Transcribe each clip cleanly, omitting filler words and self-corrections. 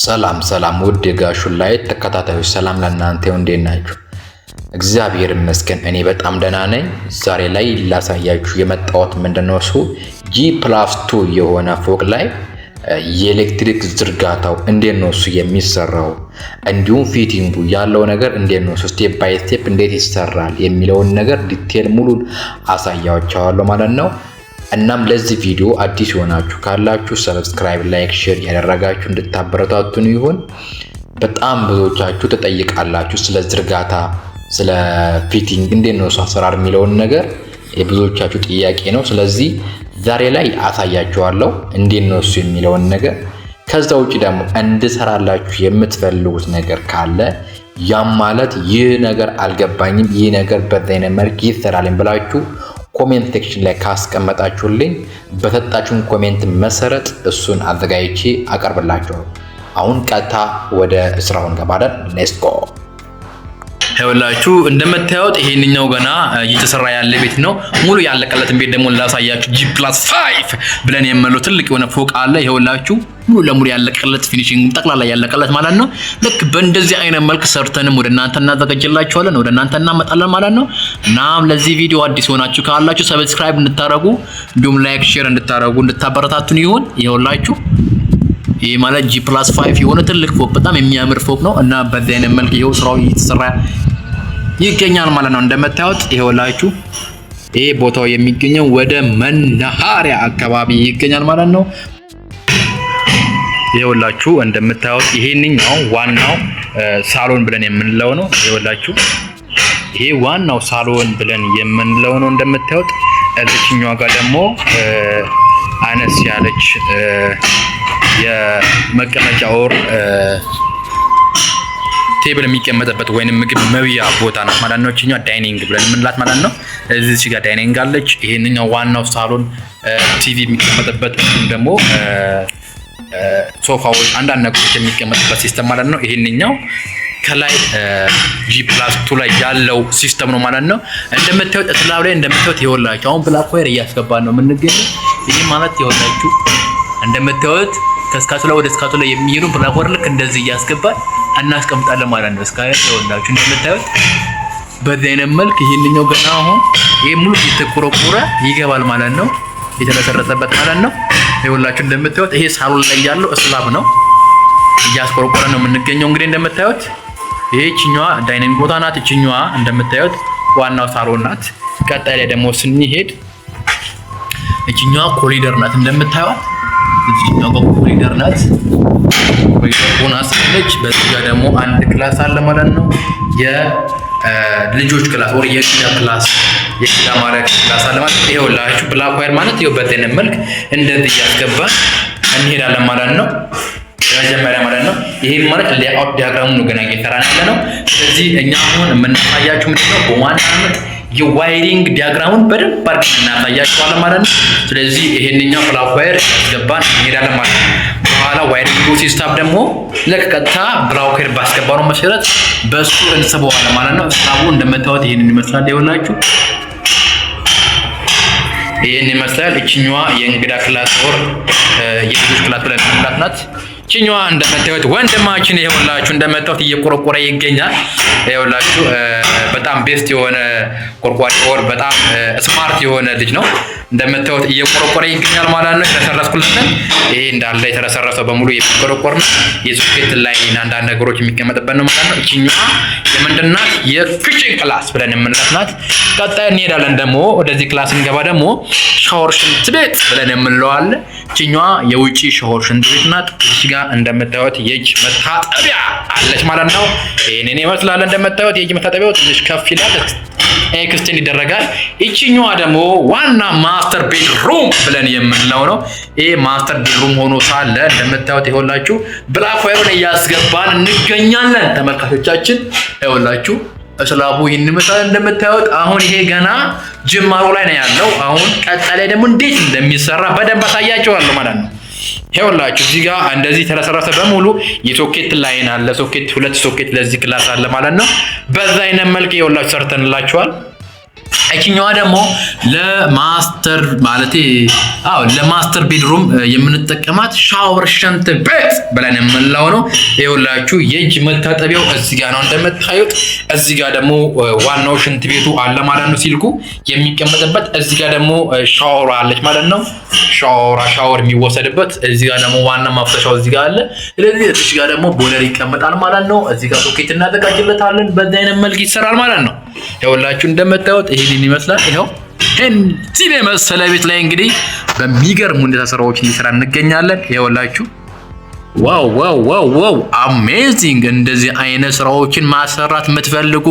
ሰላም ውድ የጋሹ ላይ ተከታታዮች ሰላም ለእናንተ እንዴት ናችሁ? እግዚአብሔር ይመስገን እኔ በጣም ደህና ነኝ። ዛሬ ላይ ላሳያችሁ የመጣሁት ምንድነው እሱ G+2 የሆነ ፎቅ ላይ የኤሌክትሪክ ዝርጋታው እንዴት ነው እሱ የሚሰራው እንዲሁም ፊቲንጉ ያለው ነገር እንዴት ነው ስቴፕ ባይ ስቴፕ እንዴት ይሰራል የሚለውን ነገር ዲቴል ሙሉን አሳያችኋለሁ ማለት ነው። እናም ለዚህ ቪዲዮ አዲስ ሆናችሁ ካላችሁ ሰብስክራይብ፣ ላይክ፣ ሼር ያደረጋችሁ እንድታበረታቱን ይሁን። በጣም ብዙዎቻችሁ ተጠይቃላችሁ ስለ ዝርጋታ ስለ ፊቲንግ እንዴት ነው አሰራር የሚለውን ነገር የብዙዎቻችሁ ጥያቄ ነው። ስለዚህ ዛሬ ላይ አሳያችኋለሁ እንዴት ነው እሱ የሚለውን ነገር። ከዛ ውጪ ደግሞ እንድሰራላችሁ የምትፈልጉት ነገር ካለ ያም ማለት ይህ ነገር አልገባኝም ይህ ነገር በዛይነ መልክ ይሰራልኝ ብላችሁ ኮሜንት ሴክሽን ላይ ካስቀመጣችሁልኝ በተጣችሁን ኮሜንት መሰረት እሱን አዘጋጅቼ አቀርብላችኋለሁ። አሁን ቀጥታ ወደ ስራው እንገባለን። ሌትስ ጎ። ይኸውላችሁ እንደምታዩት ይሄንኛው ገና እየተሰራ ያለ ቤት ነው። ሙሉ ያለቀለትን ቤት ደግሞ ላሳያችሁ። G+5 ብለን የምንለው ትልቅ የሆነ ፎቅ አለ። ይኸውላችሁ ሙሉ ለሙሉ ያለቀለት ፊኒሺንግ ጠቅላላ ያለቀለት ማለት ነው። ልክ በእንደዚህ አይነት መልክ ሰርተንም ወደ እናንተ እናዘጋጅላችኋለን፣ ወደ እናንተ እናመጣለን ማለት ነው። እናም ለዚህ ቪዲዮ አዲስ ሆናችሁ ካላችሁ ሰብስክራይብ እንድታረጉ እንዲሁም ላይክ ሼር እንድታረጉ እንድታበረታቱን ይሁን። ይኸውላችሁ ይሄ ማለት G+5 የሆነ ትልቅ ፎቅ በጣም የሚያምር ፎቅ ነው እና በዚህ አይነት መልክ ይሄው ስራው እየተሰራ ይገኛል ማለት ነው። እንደምታዩት ይኸውላችሁ ይሄ ቦታው የሚገኘው ወደ መናኸሪያ አካባቢ ይገኛል ማለት ነው። ይኸውላችሁ እንደምታዩት ይሄንኛው ዋናው ሳሎን ብለን የምንለው ነው። ይኸውላችሁ ይሄ ዋናው ሳሎን ብለን የምንለው ነው። እንደምታዩት እዚህኛው ጋር ደግሞ አነስ ያለች የመቀመጫ ኦር ቴብል የሚቀመጥበት ወይንም ምግብ መብያ ቦታ ናት ማለት ነው። እቺኛው ዳይኒንግ ብለን የምንላት ማለት ነው። እዚህ ጋር ዳይኒንግ አለች። ይሄንኛው ዋናው ሳሎን ቲቪ የሚቀመጥበት ደግሞ ሶፋዎች አንዳንድ ነገሮች የሚቀመጥበት ሲስተም ማለት ነው። ይሄንኛው ከላይ G+2 ላይ ያለው ሲስተም ነው ማለት ነው። እንደምታዩት እስላብ ላይ እንደምታዩት ይኸውላችሁ አሁን ብላክ ዋየር እያስገባን ነው የምንገኘው። ይሄ ማለት ይኸውላችሁ እንደምታዩት ከስካቱላ ወደ ስካቱላ የሚሄዱ ብላክ ዋየር ልክ እንደዚህ እያስገባን እናስቀምጣለን ማለት ነው። እስካሁን ይኸውላችሁ እንደምታዩት በዚህ አይነት መልክ ይሄንኛው ገና አሁን ይሄ ሙሉ የተቆረቆረ ይገባል ማለት ነው። የተመሰረተበት ማለት ነው። ይኸውላችሁ እንደምታዩት ይሄ ሳሎን ላይ ያለው እስላብ ነው እያስቆረቆረ ነው የምንገኘው። እንግዲህ እንደምታዩት ይሄችኛዋ ዳይኒንግ ቦታ ናት። እቺኛዋ እንደምታዩት ዋናው ሳሎን ናት። ቀጣይ ላይ ደግሞ ስንሄድ እቺኛዋ ኮሪደር ናት። እንደምታዩት እቺኛዋ ኮሪደር ናት። ኮሪደር ቦናስ ነች። በዚህ ጋር ደግሞ አንድ ክላስ አለ ማለት ነው። የልጆች ክላስ ወር የኪዳ ክላስ የኪዳ ማረክ ክላስ አለ ማለት ነው። ይኸውላችሁ ብላክ ዋየር ማለት ይኸው በዚህ አይነት መልክ እንደዚህ እያስገባን እንሄዳለን ማለት ነው። መጀመሪያ ማለት ነው ይሄ ማለት ሌአውት ዲያግራሙ ነው ገና እየሰራን ያለ ነው። ስለዚህ እኛ አሁን የምናሳያችሁ ምንድነው በዋናነት የዋይሪንግ ዲያግራሙን በደንብ አድርገን እናሳያችኋለን ማለት ነው። ስለዚህ ይሄንኛው ብላክ ዋየር ያስገባን እንሄዳለን ማለት ነው። በኋላ ዋይሪንግ ሲስተም ደግሞ ለቀጥታ ብላክ ዋየር ባስገባነው መሰረት በሱ እንስበዋለን ማለት ነው። ስታቡ እንደምታዩት ይሄንን ይመስላል። ይኸውላችሁ ይሄን ይመስላል። እቺኛዋ የእንግዳ ክላስ ወር የልጆች ክላስ ብለን እንላት ናት። እቺኛዋ እንደምታዩት ወንድማችን ይኸውላችሁ እንደምታዩት እየቆረቆረ ይገኛል። ይኸውላችሁ በጣም ቤስት የሆነ ቆርቋሪ ወር በጣም ስማርት የሆነ ልጅ ነው። እንደምታዩት እየቆረቆረ ይገኛል ማለት ነው። የተሰረስኩልን ይሄ እንዳለ የተሰረሰው በሙሉ የሚቆረቆር ነው። የሶኬት ላይ አንዳንድ ነገሮች የሚቀመጥበት ነው ማለት ነው። እቺኛዋ የምንድናት የኪችን ክላስ ብለን የምንላት ናት። ቀጣይ እንሄዳለን ደግሞ ወደዚህ ክላስ እንገባ ደግሞ ሻወር ሽንት ቤት ብለን የምንለው አለ። እቺኛዋ የውጪ ሻወር ሽንት ቤት ናት። እዚህ ጋር እንደምታዩት የእጅ መታጠቢያ አለች ማለት ነው። ይሄንን ይመስላል። እንደምታዩት የእጅ መታጠቢያው ትንሽ ከፍ ይላል ኤክስቴንድ ይደረጋል። እቺኛዋ ደግሞ ዋና ማስተር ቤድሩም ብለን የምንለው ነው። ይሄ ማስተር ቤድሩም ሆኖ ሳለ እንደምታዩት ይኸውላችሁ ብላክ ዋየሩን እያስገባን እንገኛለን ተመልካቾቻችን። ይኸውላችሁ እስላቡ ይሄን ይመስላል እንደምታዩት። አሁን ይሄ ገና ጅማሮ ላይ ነው ያለው። አሁን ቀጣይ ላይ ደግሞ እንዴት እንደሚሰራ በደንብ አሳያችኋለሁ ማለት ነው። ይኸውላችሁ እዚህ ጋር እንደዚህ ተረሰረሰ በሙሉ የሶኬት ላይን አለ። ሶኬት ሁለት ሶኬት ለዚህ ክላስ አለ ማለት ነው። በዛ አይነት መልክ ይኸውላችሁ ሰርተንላችኋል። እቺኛዋ ደግሞ ለማስተር ማለት ለማስተር ቤድሩም የምንጠቀማት ሻወር ሽንት ቤት ብለን የምንለው ነው። ይኸውላችሁ የእጅ መታጠቢያው እዚህ ጋር ነው እንደምታዩት። እዚህ ጋር ደግሞ ዋናው ሽንት ቤቱ አለ ማለት ነው፣ ሲልኩ የሚቀመጥበት። እዚህ ጋር ደግሞ ሻወር አለች ማለት ነው፣ ሻወር የሚወሰድበት። እዚህ ጋር ደግሞ ዋና ማፍሰሻው እዚህ ጋር አለ። ስለዚህ እዚህ ጋር ደግሞ ቦይለር ይቀመጣል ማለት ነው። እዚህ ጋር ሶኬት እናዘጋጅለታለን። በዚህ አይነት መልክ ይሰራል ማለት ነው። ይኸውላችሁ እንደምታዩት ይሄን ይመስላል። ይኸው እዚህ የመሰለ ቤት ላይ እንግዲህ በሚገርም ሁኔታ ስራዎችን እየሰራ እንገኛለን። ይኸውላችሁ ዋው ዋው ዋው ዋው አሜዚንግ! እንደዚህ አይነት ስራዎችን ማሰራት የምትፈልጉ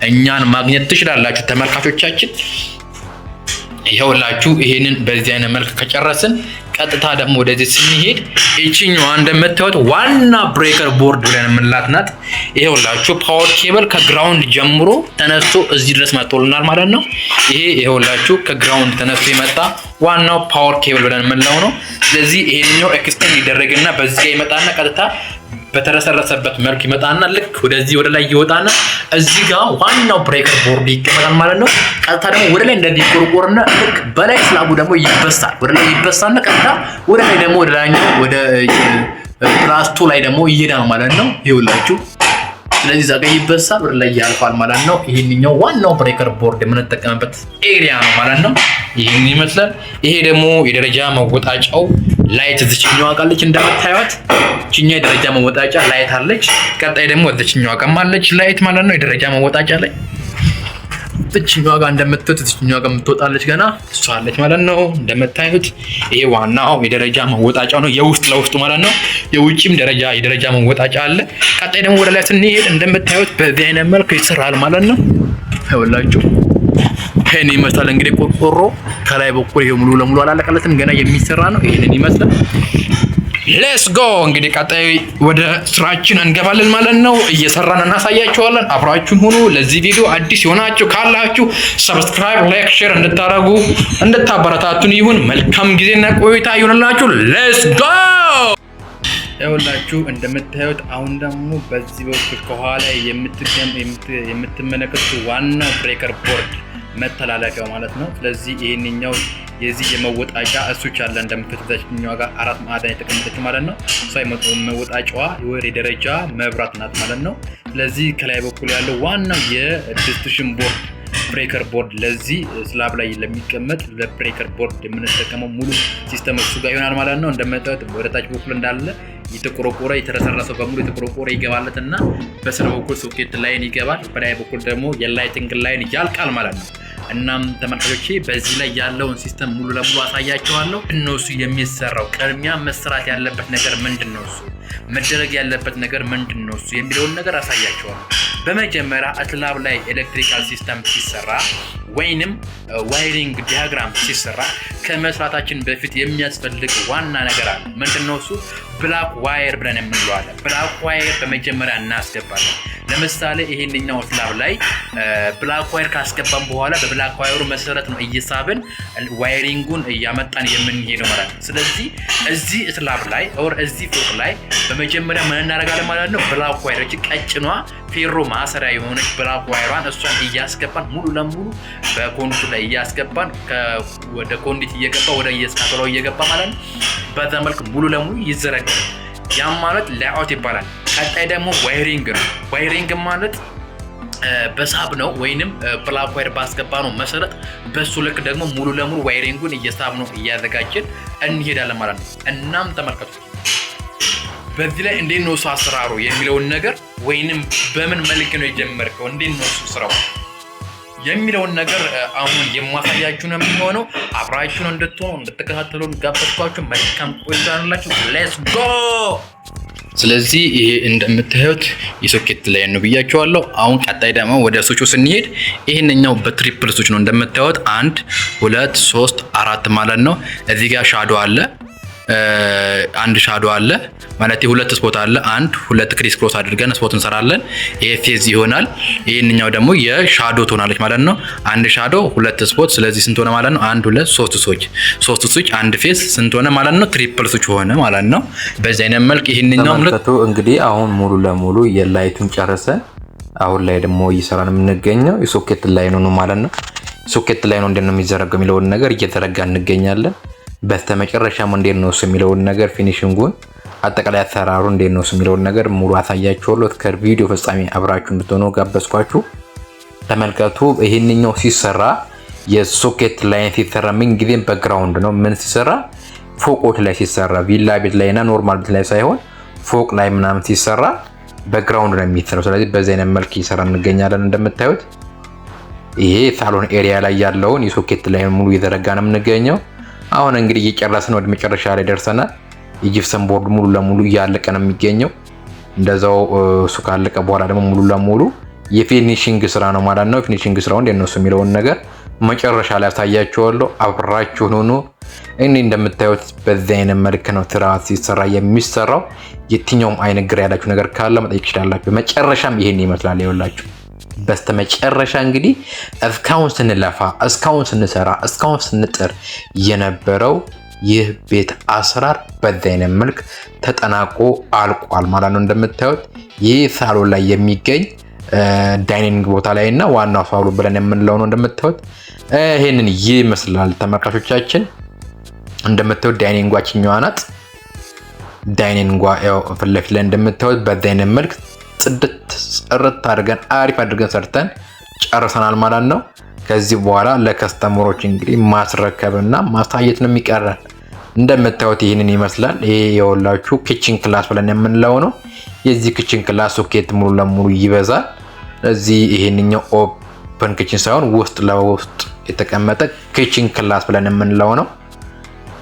እኛን ማግኘት ትችላላችሁ ተመልካቾቻችን። ይኸውላችሁ ይሄንን በዚህ አይነት መልክ ከጨረስን ቀጥታ ደግሞ ወደዚህ ስንሄድ እቺኛዋ እንደምታዩት ዋና ብሬከር ቦርድ ብለን የምንላት ናት። ይኸውላችሁ ፓወር ኬብል ከግራውንድ ጀምሮ ተነስቶ እዚህ ድረስ መጥቶልናል ማለት ነው። ይኸውላችሁ ከግራውንድ ተነስቶ የመጣ ዋናው ፓወር ኬብል ብለን የምንለው ነው። ስለዚህ ይሄንኛው ኤክስቴንድ ይደረግና በዚህ ጋር ይመጣና ቀጥታ በተረሰረሰበት መልክ ይመጣና ልክ ወደዚህ ወደ ላይ ይወጣና እዚህ ጋር ዋናው ብሬከር ቦርድ ይቀመጣል ማለት ነው። ቀጥታ ደግሞ ወደ ላይ እንደዚህ ቆርቆርና ልክ በላይ ስላቡ ደግሞ ይበሳል። ወደ ላይ ይበሳና ቀጥታ ወደ ላይ ደግሞ ወደ ላይኛው ወደ ፕላስቱ ላይ ደግሞ ይሄዳል ማለት ነው። ይኸውላችሁ ስለዚህ እዛ ጋር ይበሳል፣ ወደ ላይ ያልፋል ማለት ነው። ይሄንኛው ዋናው ብሬከር ቦርድ የምንጠቀምበት ኤሪያ ነው ማለት ነው። ይሄን ይመስላል። ይሄ ደግሞ የደረጃ መወጣጫው ላይት እዚህኛው አቃለች እንደምታዩት። እቺኛው የደረጃ መወጣጫ ላይት አለች። ቀጣይ ደግሞ እዚህኛው ጋር አለች ላይት ማለት ነው። የደረጃ መወጣጫ ላይ እዚህኛው ጋር እንደምትወጥ እዚህኛው ጋር የምትወጣለች ገና እሷ አለች ማለት ነው እንደምታዩት። ይሄ ዋናው የደረጃ መወጣጫው ነው፣ የውስጥ ለውስጡ ማለት ነው። የውጭም የደረጃ መወጣጫ አለ። ቀጣይ ደግሞ ወደ ላይ ስንሄድ እንደምታዩት በዚህ አይነት መልኩ ይሰራል ማለት ነው። ይኸውላችሁ ይሄን ይመስላል እንግዲህ ቆርቆሮ ከላይ በኩል ይሄ ሙሉ ለሙሉ አላለቀለትም፣ ገና የሚሰራ ነው። ይሄንን ይመስላል። ሌትስ ጎ እንግዲህ ቀጣይ ወደ ስራችን እንገባለን ማለት ነው። እየሰራን እናሳያችኋለን። አብራችሁን ሁኑ። ለዚህ ቪዲዮ አዲስ የሆናችሁ ካላችሁ ሰብስክራይብ፣ ላይክ፣ ሼር እንድታበረታቱን ይሁን። መልካም ጊዜና ቆይታ ይሁንላችሁ። ሌትስ ጎ ይኸውላችሁ እንደምታዩት አሁን ደግሞ በዚህ በኩል ከኋላ የምትመለከቱት ዋና ብሬከር ቦርድ መተላለፊያው ማለት ነው። ስለዚህ ይሄንኛው የዚህ የመወጣጫ እሱች አለ እንደምትተዛችኛው ጋር አራት ማዕዘን የተቀመጠች ማለት ነው። እሷ የመወጣጫዋ ወደ ደረጃ መብራት ናት ማለት ነው። ስለዚህ ከላይ በኩል ያለው ዋናው የዲስትሪቢዩሽን ቦርድ ብሬከር ቦርድ ለዚህ ስላብ ላይ ለሚቀመጥ ለብሬከር ቦርድ የምንጠቀመው ሙሉ ሲስተም እሱ ጋር ይሆናል ማለት ነው። እንደምታዩት ወደ ታች በኩል እንዳለ የተቆረቆረ የተረሰረሰው በሙሉ የተቆረቆረ ይገባለትና በስራ በኩል ሶኬት ላይን ይገባል። በላይ በኩል ደግሞ የላይቲንግ ላይን ያልቃል ማለት ነው። እናም ተመልካቾቼ በዚህ ላይ ያለውን ሲስተም ሙሉ ለሙሉ አሳያቸዋለሁ። እነሱ የሚሰራው ቅድሚያ መሰራት ያለበት ነገር ምንድነው፣ እሱ መደረግ ያለበት ነገር ምንድነው እሱ የሚለውን ነገር አሳያቸዋለሁ። በመጀመሪያ ስላብ ላይ ኤሌክትሪካል ሲስተም ሲሰራ ወይንም ዋይሪንግ ዲያግራም ሲሰራ ከመስራታችን በፊት የሚያስፈልግ ዋና ነገር አለ። ምንድነው እሱ? ብላክ ዋየር ብለን የምንለው አለ። ብላክ ዋየር በመጀመሪያ እናስገባለን። ለምሳሌ ይሄንኛው ስላብ ላይ ብላክ ዋየር ካስገባን በኋላ በብላክ ዋየሩ መሰረት ነው እየሳብን ዋይሪንጉን እያመጣን የምንሄደው ማለት ነው። ስለዚህ እዚህ ስላብ ላይ ኦር እዚህ ፎቅ ላይ በመጀመሪያ ምን እናደርጋለን ማለት ነው? ብላክ ዋየር እቺ ቀጭኗ ፌሮ ማሰሪያ የሆነች ብላክ ዋየሯን እሷን እያስገባን ሙሉ ለሙሉ በኮንዲቱ ላይ እያስገባን ወደ ኮንዲት እየገባ ወደ እየስካተለው እየገባ ማለት ነው። በዛ መልክ ሙሉ ለሙሉ ይዘረጋል። ያም ማለት ላይአውት ይባላል። ቀጣይ ደግሞ ዋይሪንግ ነው። ዋይሪንግ ማለት በሳብ ነው ወይንም ብላክ ዋየር ባስገባ ነው መሰረት በሱ ልክ ደግሞ ሙሉ ለሙሉ ዋይሪንጉን እየሳብ ነው እያዘጋጀን እንሄዳለን ማለት ነው። እናም ተመልከቱ በዚህ ላይ እንዴት ነው አሰራሩ የሚለውን ነገር ወይንም በምን መልክ ነው የጀመርከው እንዴት ነው ስራው የሚለውን ነገር አሁን የማሳያችሁ ነው የሚሆነው። አብራችሁን እንድትከታተሉን ጋበዝኳችሁ። መልካም ቆይታ ይሁንላችሁ። ሌትስ ጎ። ስለዚህ ይሄ እንደምታዩት የሶኬት ላይ ነው ብያችኋለሁ። አሁን ቀጣይ ደግሞ ወደ ሱቹ ስንሄድ ይሄንኛው በትሪፕል ሱች ነው እንደምታዩት 1 2 3 4 ማለት ነው። እዚህ ጋር ሻዶ አለ፣ አንድ ሻዶ አለ ማለት ሁለት ስፖት አለ። 1 2 ክሪስ ክሮስ አድርገን ስፖት እንሰራለን። ይሄ ፌዝ ይሆናል። ይሄንኛው ደግሞ የሻዶ ትሆናለች ማለት ነው። አንድ ሻዶ 2 ስፖት። ስለዚህ ስንት ሆነ ማለት ነው? 1 2 3 ስዊች 3 ስዊች አንድ ፌዝ ስንት ሆነ ማለት ነው? ትሪፕል ስዊች ሆነ ማለት ነው። በዚህ አይነት መልክ ይሄንኛው ተመልከቱ። እንግዲህ አሁን ሙሉ ለሙሉ የላይቱን ጨርሰን አሁን ላይ ደግሞ እየሰራን የምንገኘው የሶኬት ላይ ነው ማለት ነው። ሶኬት ላይ ነው እንዴት ነው የሚዘረጋው የሚለውን ነገር እየተረጋ እንገኛለን። በስተመጨረሻም እንዴት ነው የሚለውን ነገር ፊኒሺንጉን አጠቃላይ አሰራሩ እንዴት ነው የሚለውን ነገር ሙሉ አሳያችኋለሁ። ከቪዲዮ ፍጻሜ አብራችሁ እንድትሆኑ ጋበዝኳችሁ። ተመልከቱ። ይሄንኛው ሲሰራ የሶኬት ላይን ሲሰራ ምን ጊዜም በግራውንድ ነው። ምን ሲሰራ ፎቆች ላይ ሲሰራ ቪላ ቤት ላይና ኖርማል ቤት ላይ ሳይሆን ፎቅ ላይ ምናምን ሲሰራ በግራውንድ ነው የሚሰራው። ስለዚህ በዚህ አይነት መልክ እየሰራ እንገኛለን። እንደምታዩት ይሄ ሳሎን ኤሪያ ላይ ያለውን የሶኬት ላይን ሙሉ እየዘረጋ ነው የምንገኘው። አሁን እንግዲህ እየጨረስን ወደ መጨረሻ ላይ ደርሰናል። የጂፕሰም ቦርድ ሙሉ ለሙሉ እያለቀ ነው የሚገኘው። እንደዛው እሱ ካለቀ በኋላ ደግሞ ሙሉ ለሙሉ የፊኒሺንግ ስራ ነው ማለት ነው። ፊኒሺንግ ስራው እንዴት ነው የሚለውን ነገር መጨረሻ ላይ አሳያችኋለሁ። አብራችሁን ሁኑ። እኔ እንደምታዩት በዚህ አይነት መልክ ነው ትራስ ሲሰራ የሚሰራው። የትኛውም አይነት ግራ ያላችሁ ነገር ካለ መጠየቅ ትችላላችሁ። መጨረሻም ይሄን ይመስላል። ይኸውላችሁ በስተመጨረሻ እንግዲህ እስካሁን ስንለፋ፣ እስካሁን ስንሰራ፣ እስካሁን ስንጥር የነበረው ይህ ቤት አሰራር በዚህ አይነት መልክ ተጠናቆ አልቋል ማለት ነው። እንደምታዩት ይህ ሳሎን ላይ የሚገኝ ዳይኒንግ ቦታ ላይ እና ዋናው ሳሎን ብለን የምንለው ነው። እንደምታዩት ይሄንን ይመስላል ተመልካቾቻችን። እንደምታዩት ዳይኒንጓችኛዋ ናት። ዳይኒንጓ ያው ፊት ለፊት ላይ እንደምታዩት በዚህ አይነት መልክ ጽድት ጽርት አድርገን አሪፍ አድርገን ሰርተን ጨርሰናል ማለት ነው። ከዚህ በኋላ ለከስተመሮች እንግዲህ ማስረከብና ማሳየት ነው የሚቀረን። እንደምታዩት ይህንን ይመስላል። ይሄ የወላችሁ ኪችን ክላስ ብለን የምንለው ነው። የዚህ ኪችን ክላስ ሶኬት ሙሉ ለሙሉ ይበዛል። ስለዚህ ይሄንኛው ኦፕን ኪችን ሳይሆን ውስጥ ለውስጥ የተቀመጠ ኪችን ክላስ ብለን የምንለው ነው።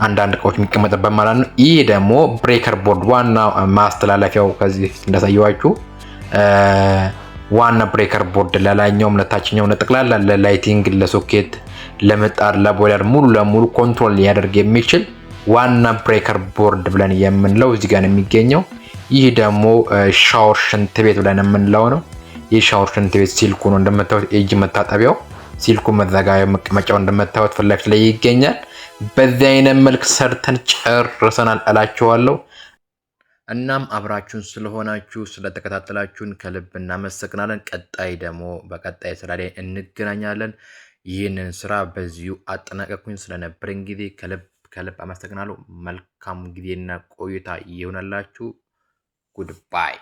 አንዳንድ እቃዎች የሚቀመጥበት ማለት ነው። ይህ ደግሞ ብሬከር ቦርድ ዋና ማስተላለፊያው ከዚህ እንዳሳየዋችሁ ዋና ብሬከር ቦርድ ለላይኛውም ለታችኛው ለጠቅላላ ለላይቲንግ፣ ለሶኬት፣ ለምጣድ፣ ለቦይለር ሙሉ ለሙሉ ኮንትሮል ሊያደርግ የሚችል ዋና ብሬከር ቦርድ ብለን የምንለው እዚህ ጋር ነው የሚገኘው። ይህ ደግሞ ሻወር ሽንት ቤት ብለን የምንለው ነው። ይህ ሻወር ሽንት ቤት ሲልኩ ነው እንደምታዩት። እጅ መታጠቢያው ሲልኩ መዘጋያ መቀመጫው እንደምታዩት ፊት ለፊት ላይ ይገኛል። በዚህ አይነት መልክ ሰርተን ጨርሰናል እላችኋለሁ። እናም አብራችሁን ስለሆናችሁ ስለተከታተላችሁን ከልብ እናመሰግናለን። ቀጣይ ደግሞ በቀጣይ ስራ ላይ እንገናኛለን። ይህንን ስራ በዚሁ አጠናቀቅኩኝ። ስለነበረን ጊዜ ከልብ አመሰግናለሁ። መልካም ጊዜና ቆይታ ይሆነላችሁ። ጉድባይ